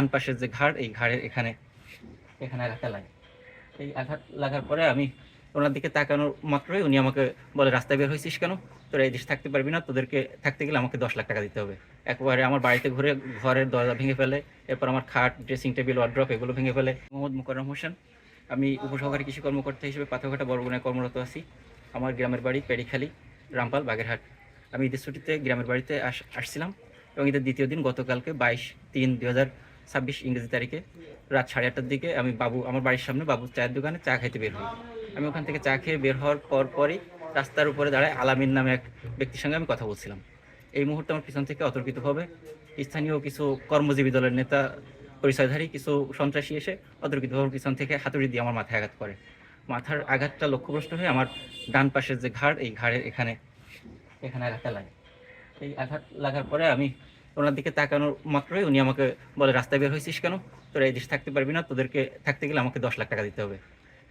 ডান পাশের যে ঘাড়, এই ঘাড়ের এখানে এখানে আঘাতটা লাগে। এই আঘাত লাগার পরে আমি ওনার দিকে তাকানোর মাত্রই উনি আমাকে বলে, রাস্তায় বের হয়েছিস কেন? তোরা এই দেশে থাকতে পারবি না, তোদেরকে থাকতে গেলে আমাকে 10 লাখ টাকা দিতে হবে। একবারে আমার বাড়িতে ঘুরে ঘরের দরজা ভেঙে ফেলে, এরপর আমার খাট, ড্রেসিং টেবিল, ওয়ার্ড্রপ এগুলো ভেঙে ফেলে। মোহাম্মদ মোকাররম হোসেন, আমি উপসহকারী কৃষি কর্মকর্তা হিসেবে পাথরঘাটা বরগুনায় কর্মরত আছি। আমার গ্রামের বাড়ি পেড়িখালী, রামপাল, বাগেরহাট। আমি ঈদের ছুটিতে গ্রামের বাড়িতে আসছিলাম এবং ঈদের দ্বিতীয় দিন গতকালকে 22/3/2026 ইংরেজি তারিখে রাত 8:30টার দিকে আমি আমার বাড়ির সামনে বাবুর চায়ের দোকানে চা খাইতে বের হই। আমি ওখান থেকে চা খেয়ে বের হওয়ার পরই রাস্তার উপরে দাঁড়ায় আলামিন নামে এক ব্যক্তির সঙ্গে আমি কথা বলছিলাম। এই মুহূর্তে আমার পিছন থেকে অতর্কিতভাবে স্থানীয় কিছু কর্মজীবী দলের নেতা পরিচয়ধারী কিছু সন্ত্রাসী এসে অতর্কিতভাবে পিছন থেকে হাতুড়ি দিয়ে আমার মাথায় আঘাত করে। মাথার আঘাতটা লক্ষ্যভ্রষ্ট হয়ে আমার ডান পাশের যে ঘাড়, এই ঘাড়ের এখানে আঘাতটা লাগে। এই আঘাত লাগার পরে আমি ওনার দিকে তাকানোর মাত্রই উনি আমাকে বলে, রাস্তায় বের হয়েছিস কেন? তোরা এই দেশে থাকতে পারবি না, তোদেরকে থাকতে গেলে আমাকে 10 লাখ টাকা দিতে হবে।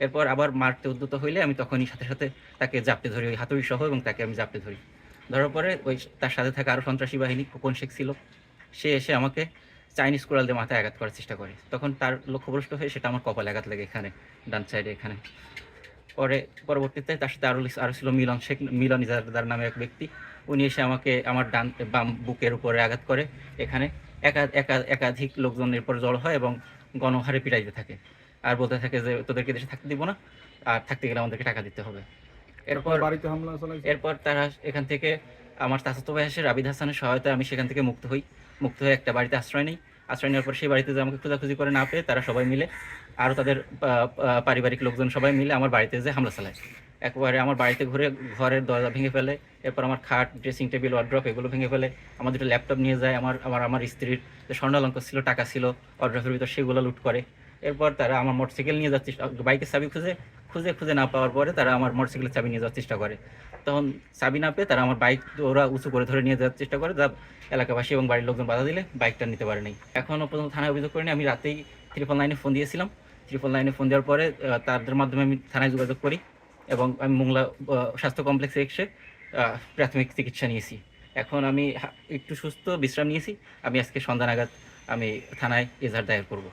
এরপর আবার মারতে উদ্যত হইলে আমি তখনই সাথে সাথে তাকে জাপটে ধরি, ওই হাতুড়ি সহ, এবং তাকে আমি জাপটে ধরি। ধরার পরে ওই তার সাথে থাকা আরও সন্ত্রাসী বাহিনী, খোকন শেখ ছিল, সে এসে আমাকে চাইনিজ কোরাল দিয়ে মাথায় আঘাত করার চেষ্টা করে। তখন তার লক্ষ্যভ্রষ্ট হয়ে সেটা আমার কপালে আঘাত লাগে, এখানে ডান সাইডে এখানে। পরবর্তীতে তার সাথে আরও ছিল মিলন ইজারদার নামে এক ব্যক্তি। উনি এসে আমাকে আমার বাম বুকের উপরে আঘাত করে। এখানে একাধিক লোকজনের উপর জড়ো হয় এবং গণহারে পিটাইতে থাকে আর বলতে থাকে যে, তোদেরকে দেশে থাকতে দিব না, আর থাকতে গেলে আমাদেরকে টাকা দিতে হবে। এরপর তারা এখান থেকে আমার চাচাতো ভাই আসে রাবিদ হাসানের সহায়তায় আমি সেখান থেকে মুক্ত হয়ে একটা বাড়িতে আশ্রয় নেই। আশ্রয় নেওয়ার পর সেই বাড়িতে যে আমাকে খোঁজাখুঁজি করে না পেয়ে তারা সবাই মিলে, আরও তাদের পারিবারিক লোকজন সবাই মিলে আমার বাড়িতে যে হামলা চালায়। একবারে আমার বাড়িতে ঘুরে ঘরের দরজা ভেঙে ফেলে, এরপর আমার খাট, ড্রেসিং টেবিল, ওয়ার্ড্রপ এগুলো ভেঙে ফেলে। আমার দুটো ল্যাপটপ নিয়ে যায়, আমার স্ত্রীর যে স্বর্ণালঙ্কার ছিল, টাকা ছিল ওয়ার্ড্রপের ভিতর, সেগুলো লুট করে। এরপর তারা আমার মোটরসাইকেল নিয়ে যাচ্ছে, বাইকের চাবি খুঁজে না পাওয়ার পরে তারা আমার মোটরসাইকেলের চাবি নিয়ে যাওয়ার চেষ্টা করে। তখন চাবি না পেয়ে তারা আমার বাইক ওরা উঁচু করে ধরে নিয়ে যাওয়ার চেষ্টা করে, যা এলাকাবাসী এবং বাড়ির লোকজন বাধা দিলে বাইকটা নিতে পারে নাই। এখনও পর্যন্ত থানায় অভিযোগ করিনি। আমি রাতেই 999 ফোন দিয়েছিলাম। 999 ফোন দেওয়ার পরে তাদের মাধ্যমে আমি থানায় যোগাযোগ করি এবং আমি মোংলা স্বাস্থ্য কমপ্লেক্সে এসে প্রাথমিক চিকিৎসা নিয়েছি। এখন আমি একটু সুস্থ, বিশ্রাম নিয়েছি। আমি আজকে সন্ধ্যা নাগাদ আমি থানায় এজাহার দায়ের করব।